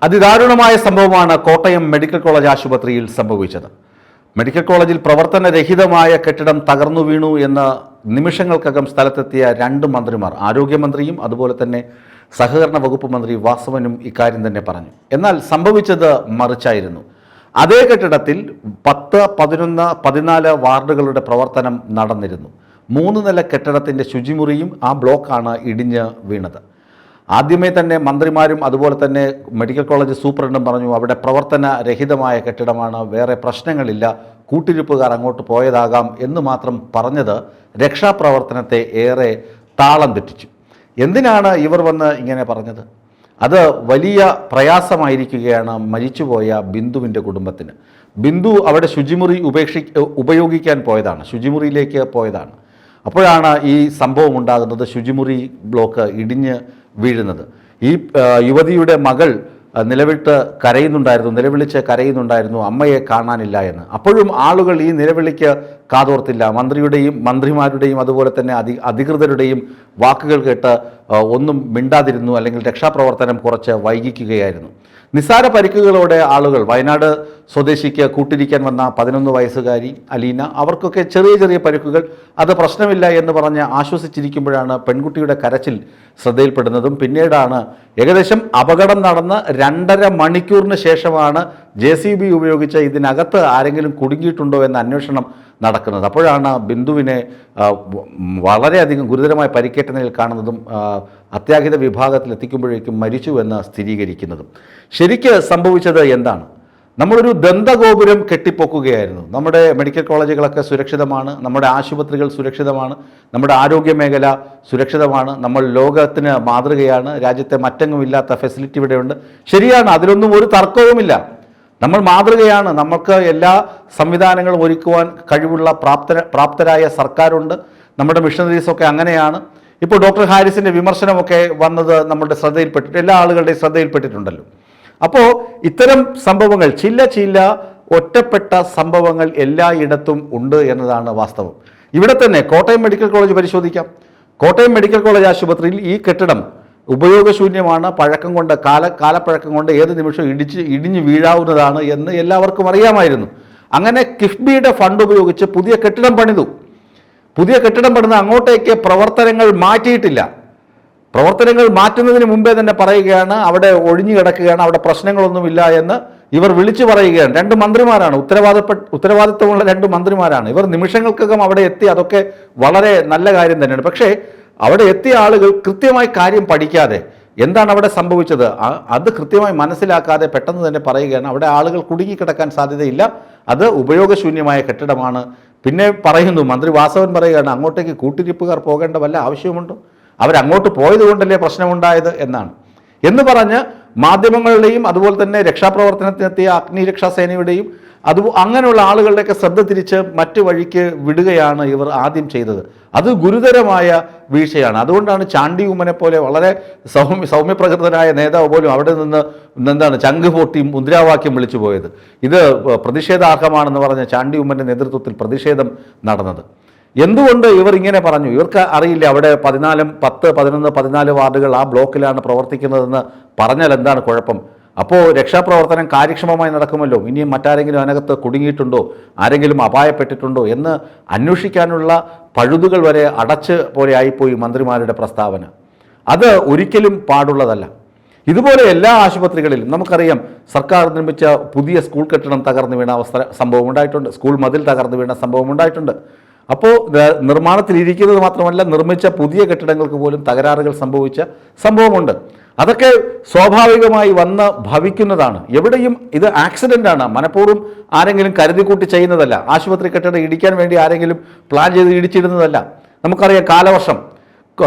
അതിദാരുണമായ സംഭവമാണ് Kottayam medical college ആശുപത്രിയിൽ സംഭവിച്ചത്. മെഡിക്കൽ കോളേജിൽ പ്രവർത്തനരഹിതമായ കെട്ടിടം തകർന്നു വീണു എന്ന് നിമിഷങ്ങൾക്കകം സ്ഥലത്തെത്തിയ രണ്ട് മന്ത്രിമാർ, ആരോഗ്യമന്ത്രിയും അതുപോലെ തന്നെ സഹകരണ വകുപ്പ് മന്ത്രി വാസവനും ഇക്കാര്യം തന്നെ പറഞ്ഞു. എന്നാൽ സംഭവിച്ചത് മറിച്ചായിരുന്നു. അതേ കെട്ടിടത്തിൽ 10, 11, 14 വാർഡുകളുടെ പ്രവർത്തനം നടന്നിരുന്നു. 3 നില കെട്ടിടത്തിൻ്റെ ശുചിമുറിയും ആ ബ്ലോക്കാണ് ഇടിഞ്ഞ് വീണത്. ആദ്യമേ തന്നെ മന്ത്രിമാരും അതുപോലെ തന്നെ മെഡിക്കൽ കോളേജ് സൂപ്രണ്ടും പറഞ്ഞു അവിടെ പ്രവർത്തനരഹിതമായ കെട്ടിടമാണ്, വേറെ പ്രശ്നങ്ങളില്ല, കൂട്ടിരിപ്പുകാർ അങ്ങോട്ട് പോയതാകാം എന്ന് മാത്രം പറഞ്ഞത് രക്ഷാപ്രവർത്തനത്തെ ഏറെ താളം തെറ്റിച്ചു. എന്തിനാണ് ഇവർ വന്ന് ഇങ്ങനെ പറഞ്ഞത്? അത് വലിയ പ്രയാസമായിരിക്കുകയാണ് മരിച്ചുപോയ ബിന്ദുവിൻ്റെ കുടുംബത്തിന്. ബിന്ദു അവിടെ ശുചിമുറി ഉപയോഗിക്കാൻ പോയതാണ്, ശുചിമുറിയിലേക്ക് പോയതാണ്. അപ്പോഴാണ് ഈ സംഭവം ഉണ്ടാകുന്നത്, ശുചിമുറി ബ്ലോക്ക് ഇടിഞ്ഞ് വീഴുന്നത്. ഈ യുവതിയുടെ മകൾ നിലവിളിച്ച് കരയുന്നുണ്ടായിരുന്നു അമ്മയെ കാണാനില്ല എന്ന്. അപ്പോഴും ആളുകൾ ഈ നിലവിളിക്ക് കാതോർത്തില്ല. മന്ത്രിമാരുടെയും അതുപോലെ തന്നെ അധികൃതരുടെയും വാക്കുകൾ കേട്ട് ഒന്നും മിണ്ടാതിരുന്നു, അല്ലെങ്കിൽ രക്ഷാപ്രവർത്തനം കുറച്ച് വൈകിക്കുകയായിരുന്നു. നിസ്സാര പരിക്കുകളോടെ ആളുകൾ, വയനാട് സ്വദേശിക്ക് കൂട്ടിരിക്കാൻ വന്ന 11 വയസ്സുകാരി അലീന, അവർക്കൊക്കെ ചെറിയ ചെറിയ പരിക്കുകൾ, അത് പ്രശ്നമില്ല എന്ന് പറഞ്ഞ് ആശ്വസിച്ചിരിക്കുമ്പോഴാണ് പെൺകുട്ടിയുടെ കരച്ചിൽ ശ്രദ്ധയിൽപ്പെടുന്നതും പിന്നീടാണ് ഏകദേശം അപകടം നടന്ന് 2.5 മണിക്കൂറിന് ശേഷമാണ് JCB ഉപയോഗിച്ച് ഇതിനകത്ത് ആരെങ്കിലും കുടുങ്ങിയിട്ടുണ്ടോ എന്ന അന്വേഷണം നടക്കുന്നത്. അപ്പോഴാണ് ബിന്ദുവിനെ വളരെയധികം ഗുരുതരമായ പരിക്കേറ്റ നിലയിൽ കാണുന്നതും അത്യാഹിത വിഭാഗത്തിൽ എത്തിക്കുമ്പോഴേക്കും മരിച്ചു എന്ന് സ്ഥിരീകരിക്കുന്നതും. ശരിക്ക് സംഭവിച്ചത് എന്താണ്? നമ്മളൊരു ദന്തഗോപുരം കെട്ടിപ്പൊക്കുകയായിരുന്നു. നമ്മുടെ മെഡിക്കൽ കോളേജുകളൊക്കെ സുരക്ഷിതമാണ്, നമ്മുടെ ആശുപത്രികൾ സുരക്ഷിതമാണ്, നമ്മുടെ ആരോഗ്യ മേഖല സുരക്ഷിതമാണ്, നമ്മൾ ലോകത്തിന് മാതൃകയാണ്, രാജ്യത്തെ മറ്റെങ്ങുമില്ലാത്ത ഫെസിലിറ്റി ഇവിടെയുണ്ട്. ശരിയാണ്, അതിലൊന്നും ഒരു തർക്കവുമില്ല. നമ്മൾ മാതൃകയാണ്, നമുക്ക് എല്ലാ സംവിധാനങ്ങളും ഒരുക്കുവാൻ കഴിവുള്ള പ്രാപ്തരായ സർക്കാരുണ്ട്, നമ്മുടെ മിഷണറീസൊക്കെ അങ്ങനെയാണ്. ഇപ്പോൾ ഡോക്ടർ ഹാരിസിൻ്റെ വിമർശനമൊക്കെ വന്നത് നമ്മുടെ ശ്രദ്ധയിൽപ്പെട്ടിട്ട് എല്ലാ ആളുകളുടെയും ശ്രദ്ധയിൽപ്പെട്ടിട്ടുണ്ടല്ലോ. അപ്പോൾ ഇത്തരം സംഭവങ്ങൾ, ചില ഒറ്റപ്പെട്ട സംഭവങ്ങൾ എല്ലായിടത്തും ഉണ്ട് എന്നതാണ് വാസ്തവം. ഇവിടെ തന്നെ കോട്ടയം മെഡിക്കൽ കോളേജ് പരിശോധിക്കാം. കോട്ടയം മെഡിക്കൽ കോളേജ് ആശുപത്രിയിൽ ഈ കെട്ടിടം ഉപയോഗശൂന്യമാണ്, കാലപ്പഴക്കം കൊണ്ട് ഏത് നിമിഷവും ഇടിഞ്ഞു വീഴാവുന്നതാണ് എന്ന് എല്ലാവർക്കും അറിയാമായിരുന്നു. അങ്ങനെ കിഫ്ബിയുടെ ഫണ്ട് ഉപയോഗിച്ച് പുതിയ കെട്ടിടം പണിത് അങ്ങോട്ടേക്ക് പ്രവർത്തനങ്ങൾ മാറ്റിയിട്ടില്ല. പ്രവർത്തനങ്ങൾ മാറ്റുന്നതിന് മുമ്പേ തന്നെ പറയുകയാണ് അവിടെ ഒഴിഞ്ഞു കിടക്കുകയാണ്, അവിടെ പ്രശ്നങ്ങളൊന്നുമില്ല എന്ന് ഇവർ വിളിച്ചു പറയുകയാണ്. 2 മന്ത്രിമാരാണ്, ഉത്തരവാദിത്വമുള്ള 2 മന്ത്രിമാരാണ്. ഇവർ നിമിഷങ്ങൾക്കകം അവിടെ എത്തി, അതൊക്കെ വളരെ നല്ല കാര്യം തന്നെയാണ്. പക്ഷേ അവിടെ എത്തിയ ആളുകൾ കൃത്യമായി കാര്യം പഠിക്കാതെ, എന്താണ് അവിടെ സംഭവിച്ചത് അത് കൃത്യമായി മനസ്സിലാക്കാതെ പെട്ടെന്ന് തന്നെ പറയുകയാണ് അവിടെ ആളുകൾ കുടുങ്ങിക്കിടക്കാൻ സാധ്യതയില്ല, അത് ഉപയോഗശൂന്യമായ കെട്ടിടമാണ്. പിന്നെ പറയുന്നു, മന്ത്രി വാസവൻ പറയുകയാണ് അങ്ങോട്ടേക്ക് കൂട്ടിരിപ്പുകാർ പോകേണ്ട വല്ല ആവശ്യമുണ്ടോ, അവരങ്ങോട്ട് പോയത് കൊണ്ടല്ലേ പ്രശ്നമുണ്ടായത് എന്ന് പറഞ്ഞ് മാധ്യമങ്ങളുടെയും അതുപോലെ തന്നെ രക്ഷാപ്രവർത്തനത്തിനെത്തിയ അഗ്നിരക്ഷാസേനയുടെയും അങ്ങനെയുള്ള ആളുകളുടെയൊക്കെ ശ്രദ്ധ തിരിച്ച് മറ്റു വഴിക്ക് വിടുകയാണ് ഇവർ ആദ്യം ചെയ്തത്. അത് ഗുരുതരമായ വീഴ്ചയാണ്. അതുകൊണ്ടാണ് ചാണ്ടി ഉമ്മനെ പോലെ വളരെ സൗമ്യപ്രകൃതനായ നേതാവ് പോലും അവിടെ നിന്ന് ചങ്ക് പൊട്ടി മുദ്രാവാക്യം വിളിച്ചു പോയത്. ഇത് പ്രതിഷേധാർഹമാണെന്ന് പറഞ്ഞ ചാണ്ടി ഉമ്മൻ്റെ നേതൃത്വത്തിൽ പ്രതിഷേധം നടന്നത്. എന്തുകൊണ്ട് ഇവർ ഇങ്ങനെ പറഞ്ഞു? ഇവർക്ക് അറിയില്ല അവിടെ 10, 11, 14 വാർഡുകൾ ആ ബ്ലോക്കിലാണ് പ്രവർത്തിക്കുന്നതെന്ന് പറഞ്ഞാൽ എന്താണ് കുഴപ്പം? അപ്പോൾ രക്ഷാപ്രവർത്തനം കാര്യക്ഷമമായി നടക്കുമല്ലോ. ഇനിയും മറ്റാരെങ്കിലും അതിനകത്ത് കുടുങ്ങിയിട്ടുണ്ടോ, ആരെങ്കിലും അപായപ്പെട്ടിട്ടുണ്ടോ എന്ന് അന്വേഷിക്കാനുള്ള പഴുതുകൾ വരെ അടച്ച് പോലെ ആയിപ്പോയി മന്ത്രിമാരുടെ പ്രസ്താവന. അത് ഒരിക്കലും പാടുള്ളതല്ല. ഇതുപോലെ എല്ലാ ആശുപത്രികളിലും നമുക്കറിയാം, സർക്കാർ നിർമ്മിച്ച പുതിയ സ്കൂൾ കെട്ടിടം തകർന്നു വീണ സംഭവം ഉണ്ടായിട്ടുണ്ട്, സ്കൂൾ മതിൽ തകർന്നു വീണ സംഭവം ഉണ്ടായിട്ടുണ്ട്. അപ്പോൾ നിർമ്മാണത്തിലിരിക്കുന്നത് മാത്രമല്ല, നിർമ്മിച്ച പുതിയ കെട്ടിടങ്ങൾക്ക് പോലും തകരാറുകൾ സംഭവിച്ച സംഭവമുണ്ട്. അതൊക്കെ സ്വാഭാവികമായി വന്ന് ഭവിക്കുന്നതാണ്. എവിടെയും ഇത് ആക്സിഡൻ്റാണ്, മനഃപൂർവ്വം ആരെങ്കിലും കരുതിക്കൂട്ടി ചെയ്യുന്നതല്ല. ആശുപത്രി കെട്ടിടം ഇടിക്കാൻ വേണ്ടി ആരെങ്കിലും പ്ലാൻ ചെയ്ത് ഇടിച്ചിടുന്നതല്ല. നമുക്കറിയാം, കാലവർഷം,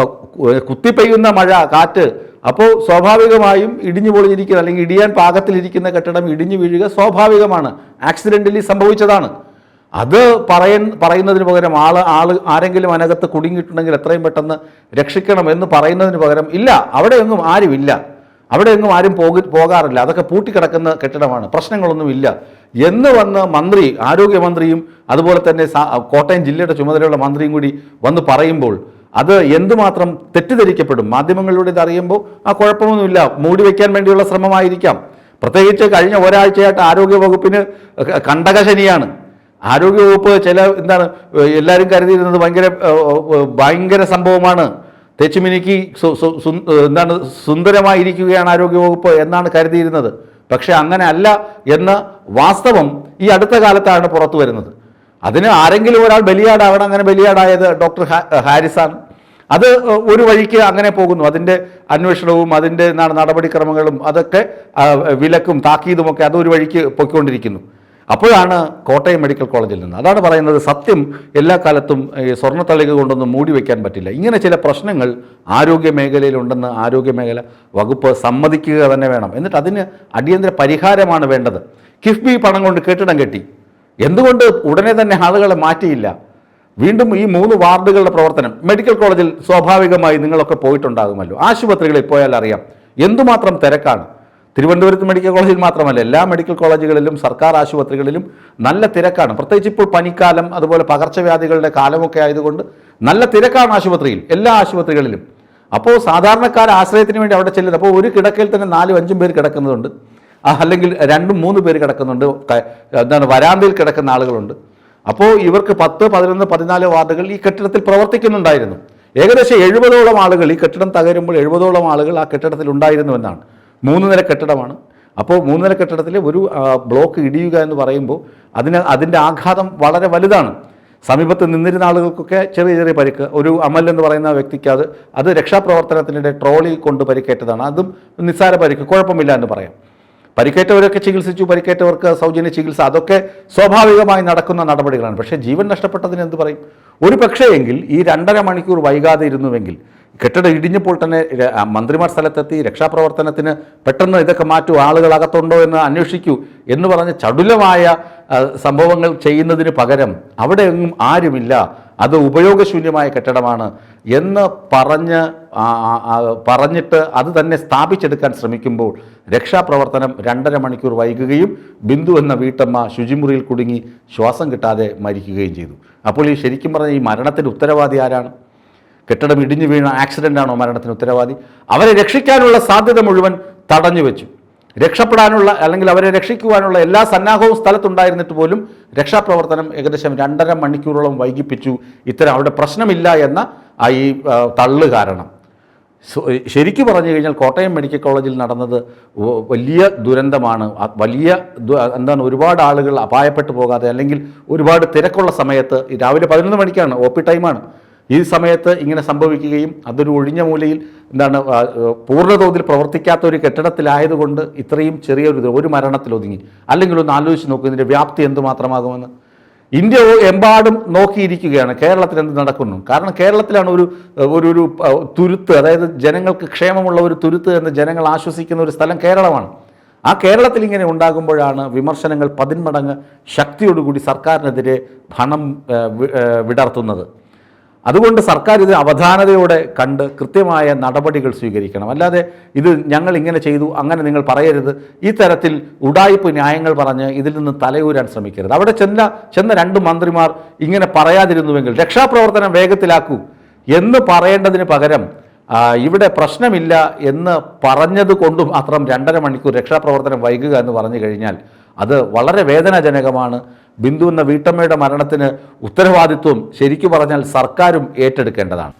കുത്തിപ്പെയ്യുന്ന മഴ, കാറ്റ്, അപ്പോൾ സ്വാഭാവികമായും ഇടിഞ്ഞു പൊളിഞ്ഞിരിക്കുന്ന അല്ലെങ്കിൽ ഇടിയാൻ പാകത്തിലിരിക്കുന്ന കെട്ടിടം ഇടിഞ്ഞു വീഴുക സ്വാഭാവികമാണ്, ആക്സിഡൻ്റലി സംഭവിച്ചതാണ്. അത് പറയുന്നതിന് പകരം ആരെങ്കിലും അതിനകത്ത് കുടുങ്ങിയിട്ടുണ്ടെങ്കിൽ എത്രയും പെട്ടെന്ന് രക്ഷിക്കണം എന്ന് പറയുന്നതിന് പകരം ഇല്ല, അവിടെയൊന്നും ആരുമില്ല, അവിടെയൊന്നും ആരും പോകാറില്ല, അതൊക്കെ പൂട്ടിക്കിടക്കുന്ന കെട്ടിടമാണ്, പ്രശ്നങ്ങളൊന്നുമില്ല എന്ന് വന്ന് ആരോഗ്യമന്ത്രിയും അതുപോലെ തന്നെ കോട്ടയം ജില്ലയുടെ ചുമതലയുള്ള മന്ത്രിയും കൂടി വന്ന് പറയുമ്പോൾ അത് എന്തുമാത്രം തെറ്റിദ്ധരിക്കപ്പെടും. മാധ്യമങ്ങളിലൂടെ ഇത് അറിയുമ്പോൾ കുഴപ്പമൊന്നുമില്ല, മൂടി വയ്ക്കാൻ വേണ്ടിയുള്ള ശ്രമമായിരിക്കാം. പ്രത്യേകിച്ച് കഴിഞ്ഞ ഒരാഴ്ചയായിട്ട് ആരോഗ്യവകുപ്പിന് കണ്ടകശനിയാണ്. ആരോഗ്യവകുപ്പ് എല്ലാവരും കരുതിയിരുന്നത് ഭയങ്കര സംഭവമാണ്, തെച്ചുമിനിക്ക് സുന്ദരമായിരിക്കുകയാണ് ആരോഗ്യവകുപ്പ് എന്നാണ് കരുതിയിരുന്നത്. പക്ഷെ അങ്ങനെ അല്ല എന്ന വാസ്തവം ഈ അടുത്ത കാലത്താണ് പുറത്തു വരുന്നത്. അതിന് ആരെങ്കിലും ഒരാൾ ബലിയാടാവണം. അങ്ങനെ ബലിയാടായത് ഡോക്ടർ ഹാരിസാണ്. അത് ഒരു വഴിക്ക് അങ്ങനെ പോകുന്നു. അതിൻ്റെ അന്വേഷണവും അതിൻ്റെ നടപടിക്രമങ്ങളും അതൊക്കെ വിലക്കും താക്കീതുമൊക്കെ അതൊരു വഴിക്ക് പൊയ്ക്കൊണ്ടിരിക്കുന്നു. അപ്പോഴാണ് കോട്ടയം മെഡിക്കൽ കോളേജിൽ നിന്ന്, അതാണ് പറയുന്നത്, സത്യം എല്ലാ കാലത്തും സ്വർണ്ണത്തളിക കൊണ്ടൊന്നും മൂടി വയ്ക്കാൻ പറ്റില്ല. ഇങ്ങനെ ചില പ്രശ്നങ്ങൾ ആരോഗ്യ മേഖലയിലുണ്ടെന്ന് ആരോഗ്യമേഖല വകുപ്പ് സമ്മതിക്കുക തന്നെ വേണം. എന്നിട്ട് അതിന് അടിയന്തര പരിഹാരമാണ് വേണ്ടത്. കിഫ്ബി പണം കൊണ്ട് കെട്ടിടം കെട്ടി, എന്തുകൊണ്ട് ഉടനെ തന്നെ ആളുകളെ മാറ്റിയില്ല? വീണ്ടും ഈ 3 വാർഡുകളുടെ പ്രവർത്തനം, മെഡിക്കൽ കോളേജിൽ സ്വാഭാവികമായി നിങ്ങളൊക്കെ പോയിട്ടുണ്ടാകുമല്ലോ, ആശുപത്രികളിൽ പോയാൽ അറിയാം എന്തുമാത്രം തിരക്കാണ്. തിരുവനന്തപുരത്ത് മെഡിക്കൽ കോളേജിൽ മാത്രമല്ല, എല്ലാ മെഡിക്കൽ കോളേജുകളിലും സർക്കാർ ആശുപത്രികളിലും നല്ല തിരക്കാണ്. പ്രത്യേകിച്ച് ഇപ്പോൾ പനിക്കാലം, അതുപോലെ പകർച്ചവ്യാധികളുടെ കാലമൊക്കെ ആയതുകൊണ്ട് നല്ല തിരക്കാണ് ആശുപത്രിയിൽ, എല്ലാ ആശുപത്രികളിലും. അപ്പോൾ സാധാരണക്കാർ ആശ്രയത്തിന് വേണ്ടി അവിടെ ചെല്ലുന്നത്. അപ്പോൾ ഒരു കിടക്കയിൽ തന്നെ 4-5 പേര് കിടക്കുന്നുണ്ട്, അല്ലെങ്കിൽ 2-3 പേര് കിടക്കുന്നുണ്ട്, വരാന്തയിൽ കിടക്കുന്ന ആളുകളുണ്ട്. അപ്പോൾ ഇവർക്ക് 10, 11, 14 വാർഡുകൾ ഈ കെട്ടിടത്തിൽ പ്രവർത്തിക്കുന്നുണ്ടായിരുന്നു. ഏകദേശം 70ഓളം ആളുകൾ, ഈ കെട്ടിടം തകരുമ്പോൾ 70ഓളം ആളുകൾ ആ കെട്ടിടത്തിൽ ഉണ്ടായിരുന്നുവെന്നാണ്. 3 നില കെട്ടിടമാണ്. അപ്പോൾ 3 നില കെട്ടിടത്തിൽ ഒരു ബ്ലോക്ക് ഇടിയുക എന്ന് പറയുമ്പോൾ അതിൻ്റെ ആഘാതം വളരെ വലുതാണ്. സമീപത്ത് നിന്നിരുന്ന ആളുകൾക്കൊക്കെ ചെറിയ ചെറിയ പരിക്ക്. ഒരു അമൽ എന്ന് പറയുന്ന വ്യക്തിക്ക് അത് രക്ഷാപ്രവർത്തനത്തിനിടെ ട്രോളി കൊണ്ട് പരിക്കേറ്റതാണ്. അതും നിസ്സാര പരിക്ക്, കുഴപ്പമില്ല എന്ന് പറയാം. പരിക്കേറ്റവരൊക്കെ ചികിത്സിച്ചു, പരിക്കേറ്റവർക്ക് സൗജന്യ ചികിത്സ, അതൊക്കെ സ്വാഭാവികമായി നടക്കുന്ന നടപടികളാണ്. പക്ഷേ ജീവൻ നഷ്ടപ്പെട്ടതിന് എന്ത് പറയും? ഒരു പക്ഷേ എങ്കിൽ ഈ 2.5 മണിക്കൂർ വൈകാതെ ഇരുന്നുവെങ്കിൽ, കെട്ടിടം ഇടിഞ്ഞപ്പോൾ തന്നെ മന്ത്രിമാർ സ്ഥലത്തെത്തി രക്ഷാപ്രവർത്തനത്തിന് പെട്ടെന്ന് ഇതൊക്കെ മാറ്റൂ, ആളുകൾ അകത്തുണ്ടോ എന്ന് അന്വേഷിക്കൂ എന്ന് പറഞ്ഞ് ചടുലമായ സംഭവങ്ങൾ ചെയ്യുന്നതിന് പകരം അവിടെ എങ്ങും ആരുമില്ല, അത് ഉപയോഗശൂന്യമായ കെട്ടിടമാണ് എന്ന് പറഞ്ഞിട്ട് അത് തന്നെ സ്ഥാപിച്ചെടുക്കാൻ ശ്രമിക്കുമ്പോൾ രക്ഷാപ്രവർത്തനം 2.5 മണിക്കൂർ വൈകുകയും ബിന്ദു എന്ന വീട്ടമ്മ ശുചിമുറിയിൽ കുടുങ്ങി ശ്വാസം കിട്ടാതെ മരിക്കുകയും ചെയ്തു. അപ്പോൾ ഈ ശരിക്കും പറഞ്ഞ ഈ മരണത്തിന് ഉത്തരവാദി ആരാണ്? കെട്ടിടം ഇടിഞ്ഞു വീണ ആക്സിഡൻ്റാണോ മരണത്തിന് ഉത്തരവാദി? അവരെ രക്ഷിക്കാനുള്ള സാധ്യത മുഴുവൻ തടഞ്ഞു വെച്ചു. രക്ഷപ്പെടാനുള്ള അല്ലെങ്കിൽ അവരെ രക്ഷിക്കുവാനുള്ള എല്ലാ സന്നാഹവും സ്ഥലത്തുണ്ടായിരുന്നിട്ട് പോലും രക്ഷാപ്രവർത്തനം ഏകദേശം 2.5 മണിക്കൂറോളം വൈകിപ്പിച്ചു. അവിടെ പ്രശ്നമില്ല എന്ന ഈ തള്ളു കാരണം. ശരിക്കും പറഞ്ഞു കഴിഞ്ഞാൽ കോട്ടയം മെഡിക്കൽ കോളേജിൽ നടന്നത് വലിയ ദുരന്തമാണ്. ഒരുപാട് ആളുകൾ അപായപ്പെട്ടു പോകാതെ, അല്ലെങ്കിൽ ഒരുപാട് തിരക്കുള്ള സമയത്ത്, രാവിലെ 11 മണിക്കാണ് OP ടൈമാണ്, ഈ സമയത്ത് ഇങ്ങനെ സംഭവിക്കുകയും അതൊരു ഒഴിഞ്ഞ മൂലയിൽ പൂർണ്ണതോതിൽ പ്രവർത്തിക്കാത്ത ഒരു കെട്ടിടത്തിലായതുകൊണ്ട് ഇത്രയും ഒരു മരണത്തിൽ ഒതുങ്ങി. അല്ലെങ്കിൽ ഒന്ന് ആലോചിച്ച് നോക്കൂ ഇതിൻ്റെ വ്യാപ്തി എന്തുമാത്രമാകുമെന്ന്. ഇന്ത്യ എമ്പാടും നോക്കിയിരിക്കുകയാണ് കേരളത്തിൽ എന്ത് നടക്കുന്നു. കാരണം കേരളത്തിലാണ് ഒരു തുരുത്ത്, അതായത് ജനങ്ങൾക്ക് ക്ഷേമമുള്ള ഒരു തുരുത്ത് എന്ന് ജനങ്ങൾ ആശ്വസിക്കുന്ന ഒരു സ്ഥലം കേരളമാണ്. ആ കേരളത്തിൽ ഇങ്ങനെ ഉണ്ടാകുമ്പോഴാണ് വിമർശനങ്ങൾ 10 മടങ്ങ് ശക്തിയോടുകൂടി സർക്കാരിനെതിരെ ഭണം വിടർത്തുന്നത്. അതുകൊണ്ട് സർക്കാർ ഇത് അവധാനതയോടെ കണ്ട് കൃത്യമായ നടപടികൾ സ്വീകരിക്കണം. അല്ലാതെ ഇത് ഞങ്ങൾ ഇങ്ങനെ ചെയ്തു അങ്ങനെ നിങ്ങൾ പറയരുത്, ഈ തരത്തിൽ ഉഡായിപ്പ് ന്യായങ്ങൾ പറഞ്ഞ് ഇതിൽ നിന്ന് തലയൂരാൻ ശ്രമിക്കരുത്. അവിടെ ചെന്ന 2 മന്ത്രിമാർ ഇങ്ങനെ പറയാതിരുന്നുവെങ്കിൽ രക്ഷാപ്രവർത്തനം വേഗത്തിലാക്കൂ എന്ന് പറയേണ്ടതിന് പകരം ഇവിടെ പ്രശ്നമില്ല എന്ന് പറഞ്ഞത് കൊണ്ട് മാത്രം 2.5 മണിക്കൂർ രക്ഷാപ്രവർത്തനം വൈകുക എന്ന് പറഞ്ഞു കഴിഞ്ഞാൽ അത് വളരെ വേദനാജനകമാണ്. ബിന്ദു എന്ന വീട്ടമ്മയുടെ മരണത്തിന് ഉത്തരവാദിത്വം ശരിക്കു പറഞ്ഞാൽ സർക്കാരും ഏറ്റെടുക്കേണ്ടതാണ്.